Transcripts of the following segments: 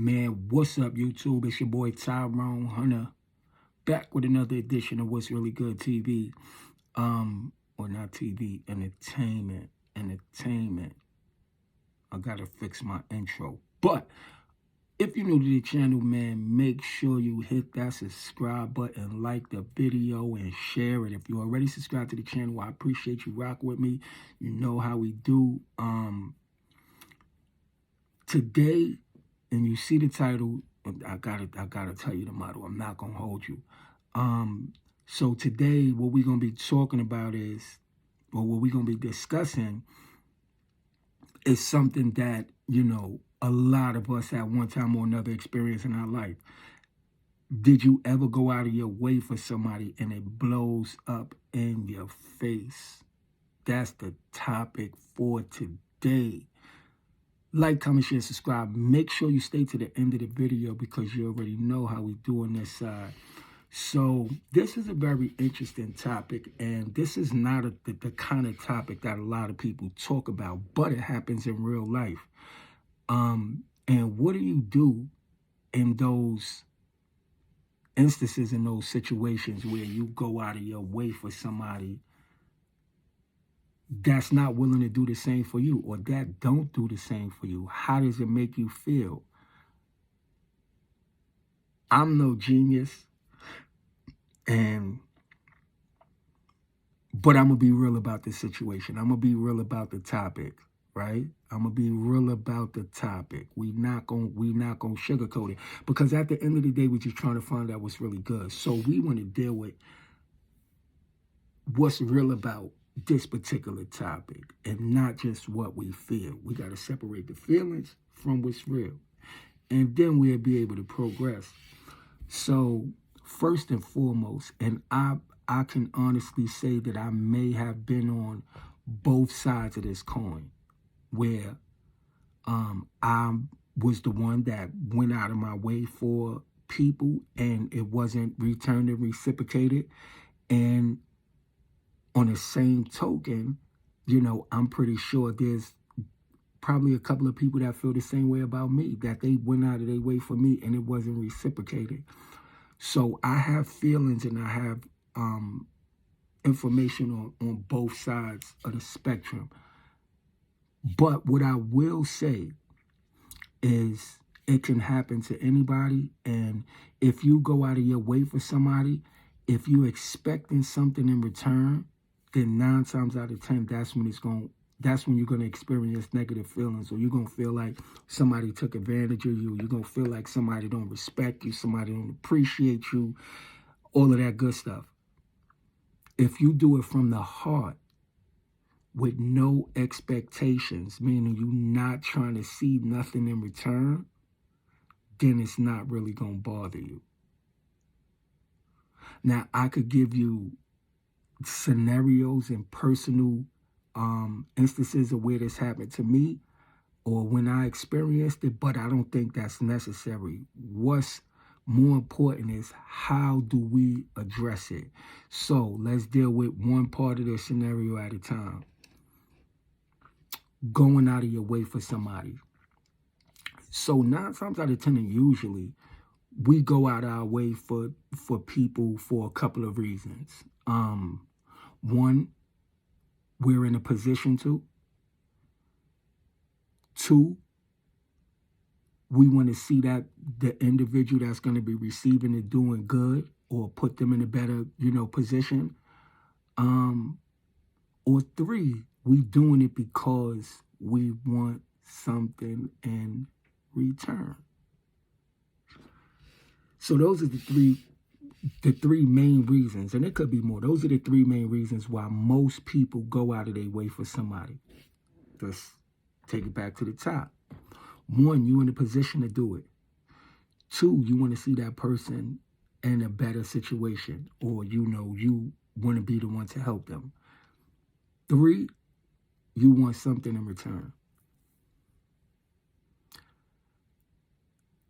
Man, what's up, YouTube? It's your boy Tyrone Hunter, back with another edition of What's Really Good TV. Or not TV, entertainment. I gotta fix my intro. But if you're new to the channel, man, make sure you hit that subscribe button, like the video, and share it. If you already subscribed to the channel, I appreciate you rocking with me. You know how we do. Today, and you see the title, I gotta tell you the motto. I'm not gonna hold you. So today, what we're gonna be talking about is, or what we're gonna be discussing, is something that, you know, a lot of us at one time or another experience in our life. Did you ever go out of your way for somebody and it blows up in your face? That's the topic for today. Like, comment, share, subscribe. Make sure you stay to the end of the video because you already know how we do on this side. So this is a very interesting topic, and this is not the kind of topic that a lot of people talk about, but it happens in real life. And what do you do in those instances, in those situations where you go out of your way for somebody that's not willing to do the same for you, or that don't do the same for you? How does it make you feel? I'm no genius, but I'm gonna be real about this situation. I'm gonna be real about the topic, right? I'm gonna be real about the topic. We not gonna sugarcoat it, because at the end of the day, we're just trying to find out what's really good. So we want to deal with what's real about this particular topic, and not just what we feel. We got to separate the feelings from what's real, and then we'll be able to progress. So first and foremost, and I can honestly say that I may have been on both sides of this coin, where I was the one that went out of my way for people and it wasn't returned and reciprocated. And on the same token, you know, I'm pretty sure there's probably a couple of people that feel the same way about me, that they went out of their way for me and it wasn't reciprocated. So I have feelings and I have information on both sides of the spectrum. But what I will say is it can happen to anybody. And if you go out of your way for somebody, if you're expecting something in return, then 9 times out of 10, that's when you're going to experience negative feelings, or you're going to feel like somebody took advantage of you. You're going to feel like somebody don't respect you, somebody don't appreciate you, all of that good stuff. If you do it from the heart with no expectations, meaning you're not trying to see nothing in return, then it's not really going to bother you. Now, I could give you scenarios and personal instances of where this happened to me or when I experienced it, but I don't think that's necessary. What's more important is how do we address it? So let's deal with one part of the scenario at a time. Going out of your way for somebody. So 9 times out of 10, and usually, we go out our way for people for a couple of reasons. One, we're in a position to. 2, we want to see that the individual that's going to be receiving it doing good, or put them in a better, position. Or 3, we doing it because we want something in return. So those are the three main reasons, and it could be more. Those are the 3 main reasons why most people go out of their way for somebody. Let's take it back to the top. 1, you're in a position to do it. 2, you want to see that person in a better situation, or you want to be the one to help them. 3, you want something in return.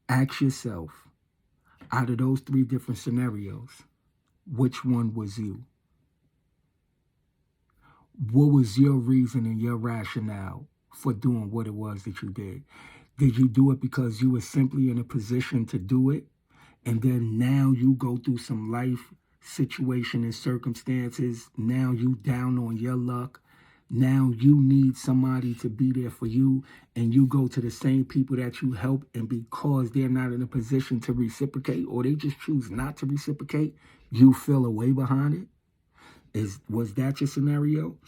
Ask yourself, out of those 3 different scenarios, which one was you? What was your reason and your rationale for doing what it was that you did? Did you do it because you were simply in a position to do it? And then now you go through some life situation and circumstances. Now you down on your luck. Now you need somebody to be there for you, and you go to the same people that you help, and because they're not in a position to reciprocate, or they just choose not to reciprocate, you feel away behind it. Was that your scenario?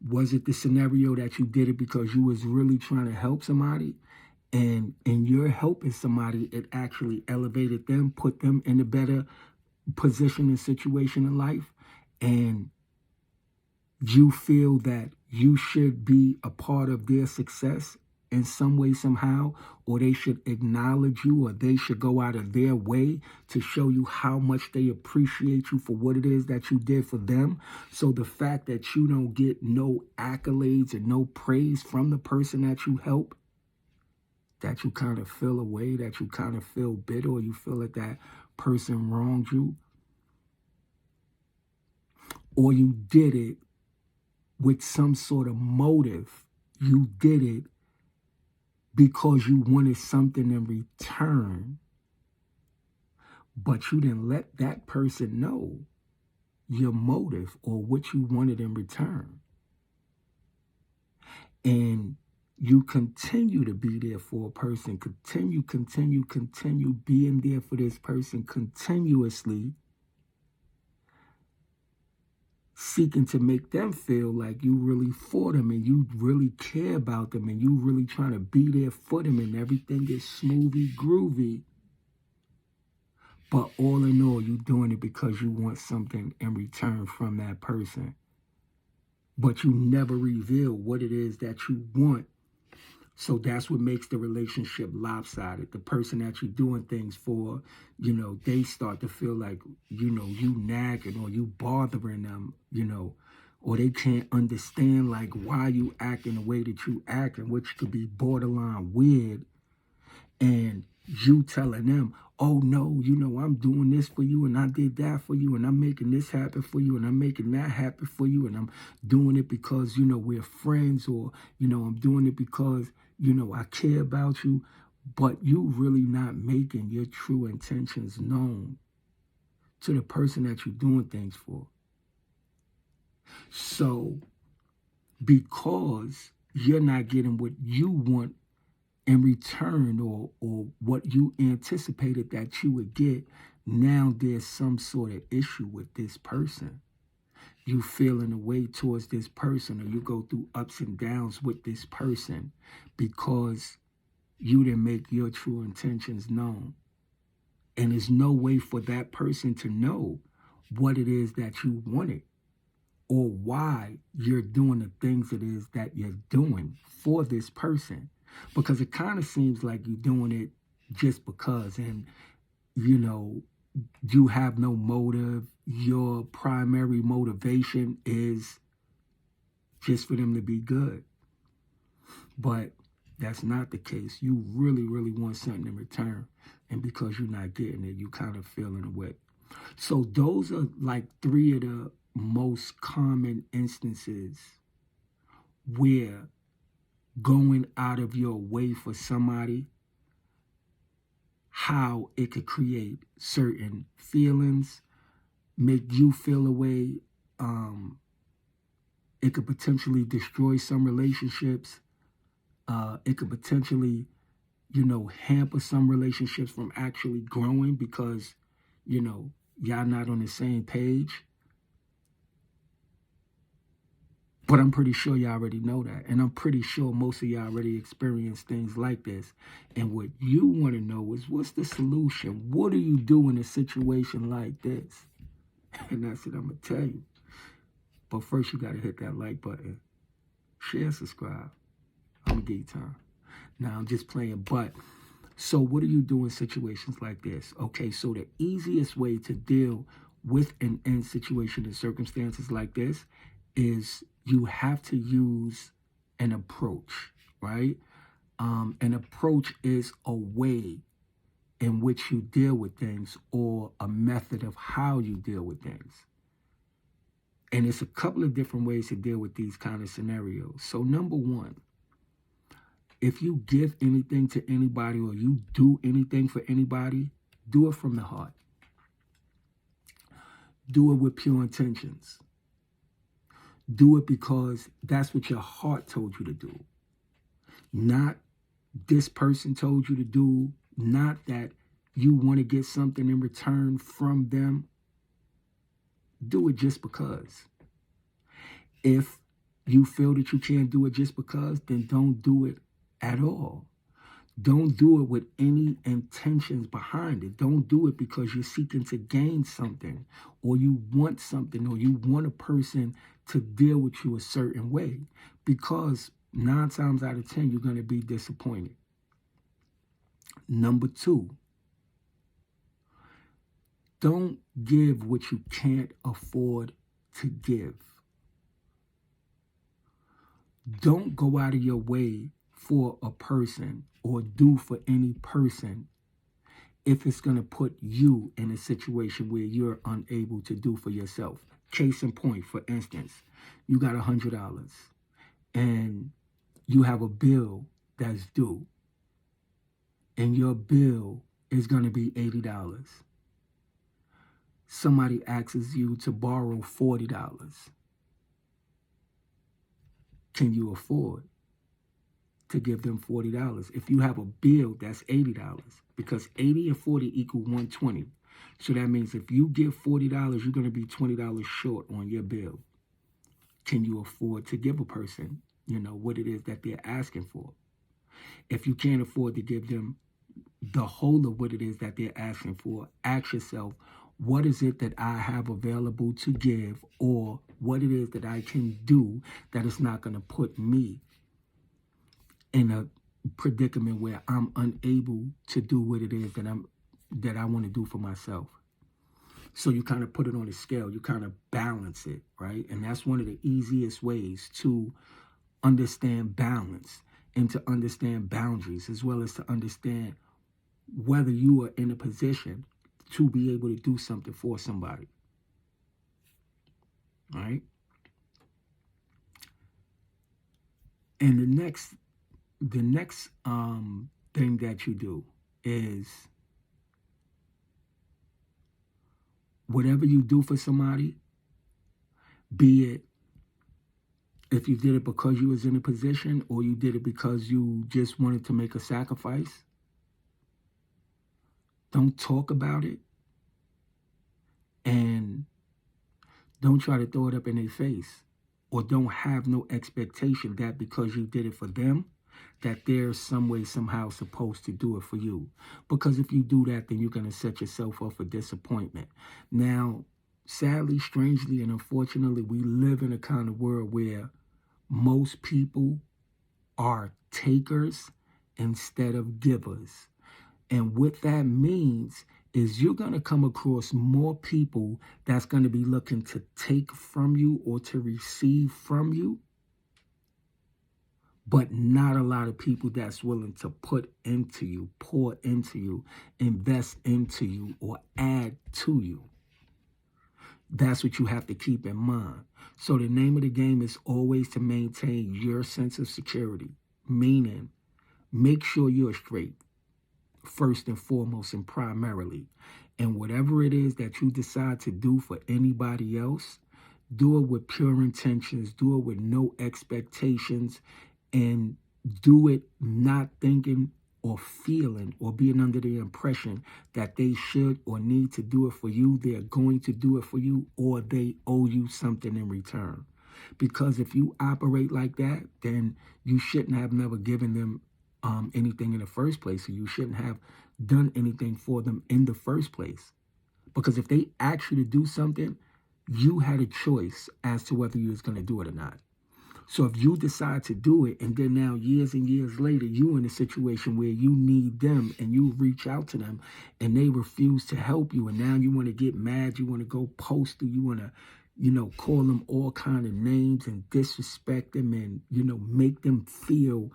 Was it the scenario that you did it because you was really trying to help somebody? And in your helping somebody, it actually elevated them, put them in a better position and situation in life, and you feel that you should be a part of their success in some way, somehow, or they should acknowledge you, or they should go out of their way to show you how much they appreciate you for what it is that you did for them. So the fact that you don't get no accolades and no praise from the person that you help, that you kind of feel away, that you kind of feel bitter, or you feel that that person wronged you, or you did it with some sort of motive. You did it because you wanted something in return, but you didn't let that person know your motive or what you wanted in return. And you continue to be there for a person, continue being there for this person continuously, seeking to make them feel like you really for them and you really care about them and you really trying to be there for them, and everything is smoothie groovy. But all in all, you're doing it because you want something in return from that person. But you never reveal what it is that you want. So that's what makes the relationship lopsided. The person that you're doing things for, they start to feel like, you nagging or you bothering them, or they can't understand like why you acting the way that you acting, which could be borderline weird. And you telling them, oh no, I'm doing this for you and I did that for you and I'm making this happen for you and I'm making that happen for you and I'm doing it because, we're friends, or, I'm doing it because, I care about you. But you really not making your true intentions known to the person that you're doing things for. So because you're not getting what you want in return, or what you anticipated that you would get, now there's some sort of issue with this person. You feel in a way towards this person, or you go through ups and downs with this person because you didn't make your true intentions known. And there's no way for that person to know what it is that you wanted or why you're doing the things it is that you're doing for this person. Because it kind of seems like you're doing it just because, and you have no motive. Your primary motivation is just for them to be good. But that's not the case. You really, really want something in return. And because you're not getting it, you kind of feeling away. So those are like 3 of the most common instances where going out of your way for somebody, how it could create certain feelings, make you feel away. It could potentially destroy some relationships. It could potentially, hamper some relationships from actually growing because, y'all not on the same page. But I'm pretty sure y'all already know that. And I'm pretty sure most of y'all already experienced things like this. And what you want to know is, what's the solution? What do you do in a situation like this? And that's what I'm going to tell you. But first, you got to hit that like button. Share, subscribe. I'm going to give you time. Now, I'm just playing. But, so what do you do in situations like this? Okay, so the easiest way to deal with an end situation and circumstances like this is you have to use an approach, right? An approach is a way in which you deal with things, or a method of how you deal with things. And it's a couple of different ways to deal with these kind of scenarios. So number one, If you give anything to anybody or you do anything for anybody, do it from the heart. Do it with pure intentions. Do it because that's what your heart told you to do. Not this person told you to do, not that you want to get something in return from them. Do it just because. If you feel that you can't do it just because, then don't do it at all. Don't do it with any intentions behind it. Don't do it because you're seeking to gain something, or you want something, or you want a person to deal with you a certain way, because 9 times out of 10, you're going to be disappointed. Number 2, don't give what you can't afford to give. Don't go out of your way for a person or do for any person if it's going to put you in a situation where you're unable to do for yourself. Case in point, for instance, you got $100 and you have a bill that's due, and your bill is going to be $80. Somebody asks you to borrow $40. Can you afford to give them $40 if you have a bill that's $80? Because 80 and 40 equal 120. So that means if you give $40, you're going to be $20 short on your bill. Can you afford to give a person, what it is that they're asking for? If you can't afford to give them the whole of what it is that they're asking for, ask yourself, what is it that I have available to give, or what it is that I can do that is not going to put me in a predicament where I'm unable to do what it is that I want to do for myself. So you kind of put it on a scale, you kind of balance it, right? And that's one of the easiest ways to understand balance and to understand boundaries, as well as to understand whether you are in a position to be able to do something for somebody. All right? And the next thing that you do is, whatever you do for somebody, be it if you did it because you was in a position, or you did it because you just wanted to make a sacrifice, don't talk about it, and don't try to throw it up in their face, or don't have no expectation that because you did it for them, that they're some way, somehow supposed to do it for you. Because if you do that, then you're going to set yourself up for disappointment. Now, sadly, strangely, and unfortunately, we live in a kind of world where most people are takers instead of givers. And what that means is you're going to come across more people that's going to be looking to take from you or to receive from you, but not a lot of people that's willing to put into you, pour into you, invest into you, or add to you. That's what you have to keep in mind. So the name of the game is always to maintain your sense of security, meaning make sure you're straight, first and foremost and primarily. And whatever it is that you decide to do for anybody else, do it with pure intentions, do it with no expectations, and do it not thinking or feeling or being under the impression that they should or need to do it for you, they're going to do it for you, or they owe you something in return. Because if you operate like that, then you shouldn't have never given them anything in the first place, or you shouldn't have done anything for them in the first place. Because if they asked you to do something, you had a choice as to whether you was going to do it or not. So if you decide to do it, and then now years and years later, you in a situation where you need them and you reach out to them and they refuse to help you, and now you want to get mad, you want to go postal, you want to, call them all kind of names and disrespect them and, make them feel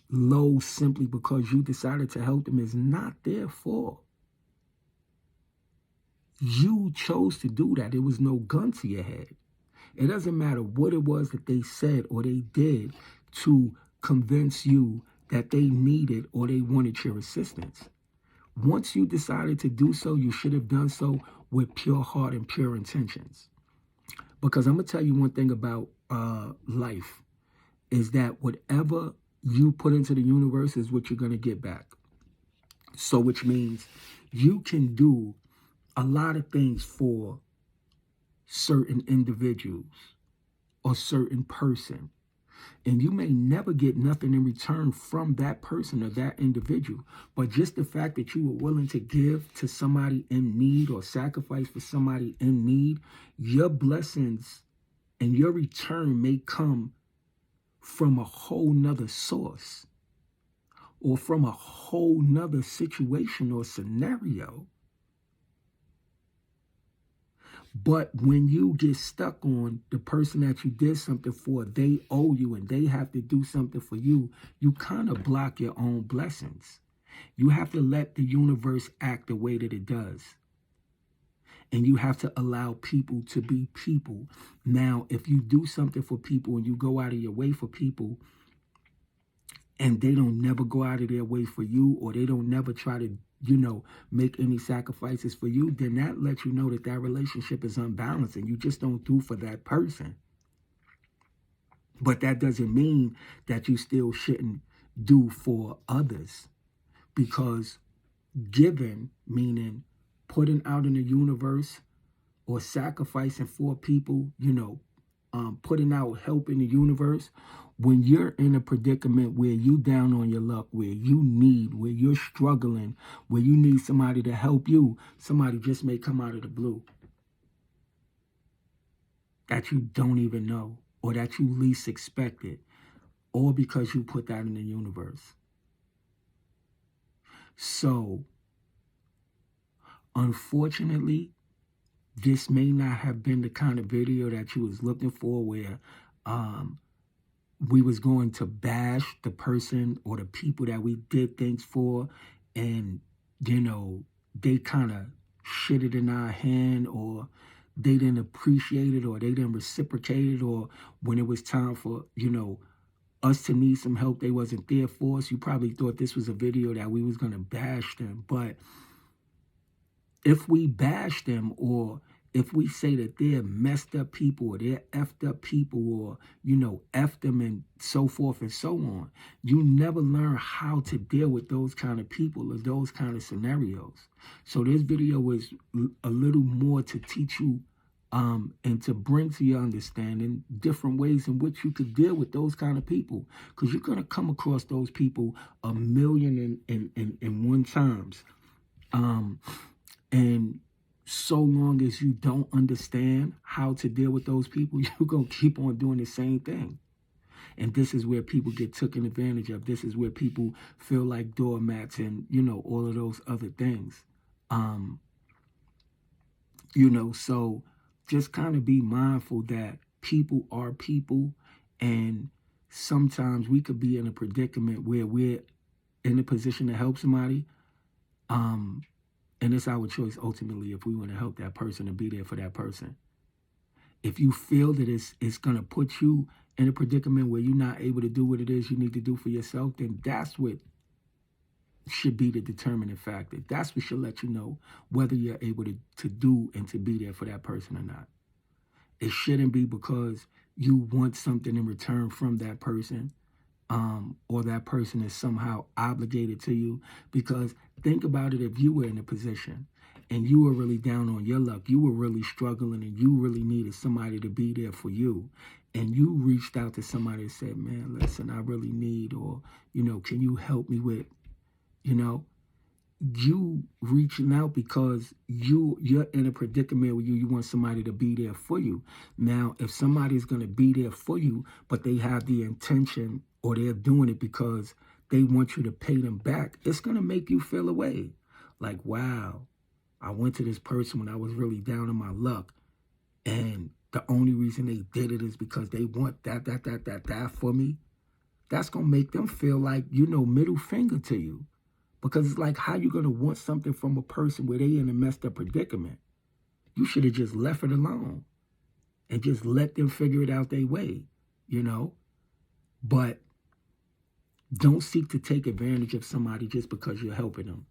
low simply because you decided to help them, is not their fault. You chose to do that. There was no gun to your head. It doesn't matter what it was that they said or they did to convince you that they needed or they wanted your assistance. Once you decided to do so, you should have done so with pure heart and pure intentions. Because I'm going to tell you one thing about life is that whatever you put into the universe is what you're going to get back. So which means you can do a lot of things for certain individuals or certain person, and you may never get nothing in return from that person or that individual, but just the fact that you were willing to give to somebody in need or sacrifice for somebody in need, your blessings and your return may come from a whole nother source or from a whole nother situation or scenario. But when you get stuck on the person that you did something for, they owe you and they have to do something for you, you kind of block your own blessings. You have to let the universe act the way that it does. And you have to allow people to be people. Now, if you do something for people and you go out of your way for people, and they don't never go out of their way for you, or they don't never try to, make any sacrifices for you, then that lets you know that that relationship is unbalanced and you just don't do for that person. But that doesn't mean that you still shouldn't do for others, because giving, meaning putting out in the universe or sacrificing for people, putting out help in the universe, when you're in a predicament where you down on your luck, where you need, where you're struggling, where you need somebody to help you, somebody just may come out of the blue that you don't even know or that you least expected, or because you put that in the universe. So, unfortunately, this may not have been the kind of video that you was looking for, where we was going to bash the person or the people that we did things for, and they kind of shitted in our hand, or they didn't appreciate it, or they didn't reciprocate it, or when it was time for us to need some help, they wasn't there for us. You probably thought this was a video that we was going to bash them. But if we bash them, or if we say that they're messed up people or they're effed up people, or, F them and so forth and so on, you never learn how to deal with those kind of people or those kind of scenarios. So this video is a little more to teach you and to bring to your understanding different ways in which you could deal with those kind of people, because you're going to come across those people a million and one times. And so long as you don't understand how to deal with those people, you're going to keep on doing the same thing. And this is where people get taken advantage of. This is where people feel like doormats and, all of those other things. So just kind of be mindful that people are people, and sometimes we could be in a predicament where we're in a position to help somebody. And it's our choice ultimately if we want to help that person and be there for that person. If you feel that it's going to put you in a predicament where you're not able to do what it is you need to do for yourself, then that's what should be the determining factor. That's what should let you know whether you're able to do and to be there for that person or not. It shouldn't be because you want something in return from that person, or that person is somehow obligated to you. Because think about it, if you were in a position and you were really down on your luck, you were really struggling and you really needed somebody to be there for you, and you reached out to somebody and said, man, listen, I really need, or, can you help me with, you reaching out because you're in a predicament where you want somebody to be there for you. Now, if somebody's going to be there for you, but they have the intention, or they're doing it because they want you to pay them back, it's going to make you feel away. Like, wow, I went to this person when I was really down on my luck, and the only reason they did it is because they want that for me. That's going to make them feel like, middle finger to you. Because it's like, how you going to want something from a person where they in a messed up predicament? You should have just left it alone and just let them figure it out their way, But Don't seek to take advantage of somebody just because you're helping them.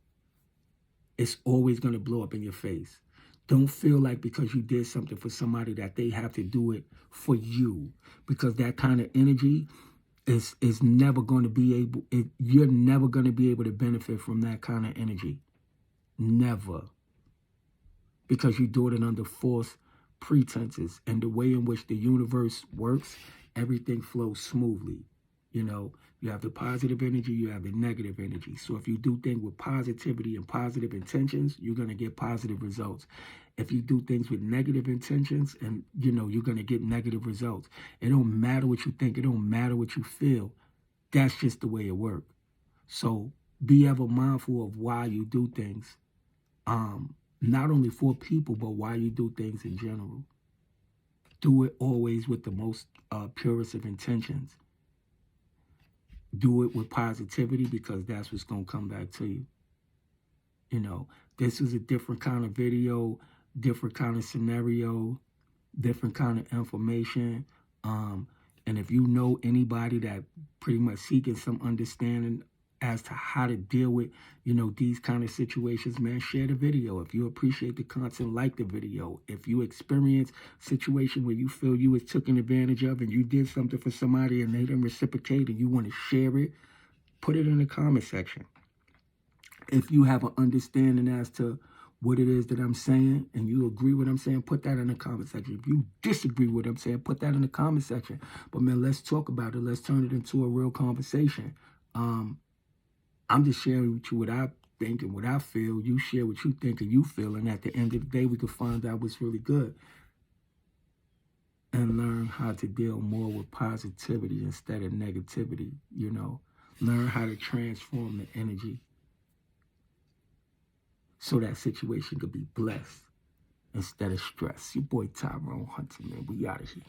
It's always going to blow up in your face. Don't feel like because you did something for somebody that they have to do it for you, because that kind of energy is never going to be able, you're never going to be able to benefit from that kind of energy. Never. Because you do it under false pretenses. And the way in which the universe works, everything flows smoothly. You know, you have the positive energy, you have the negative energy. So if you do things with positivity and positive intentions, you're going to get positive results. If you do things with negative intentions, and you know, you're going to get negative results. It don't matter what you think. It don't matter what you feel. That's just the way it works. So be ever mindful of why you do things. Not only for people, but why you do things in general. Do it always with the most purest of intentions. Do it with positivity, because that's what's going to come back to you. You know, this is a different kind of video, different kind of scenario, different kind of information. And if you know anybody that pretty much seeking some understanding as to how to deal with, you know, these kind of situations, man, share the video. If you appreciate the content, like the video. If you experience a situation where you feel you was taken advantage of and you did something for somebody and they didn't reciprocate and you want to share it, put it in the comment section. If you have an understanding as to what it is that I'm saying and you agree with what I'm saying, put that in the comment section. If you disagree with what I'm saying, put that in the comment section. But man, let's talk about it. Let's turn it into a real conversation. I'm just sharing with you what I think and what I feel. You share what you think and you feel. And at the end of the day, we can find out what's really good. And learn how to deal more with positivity instead of negativity, you know. Learn how to transform the energy so that situation could be blessed instead of stress. Your boy Tyrone Hunter, man. We out of here.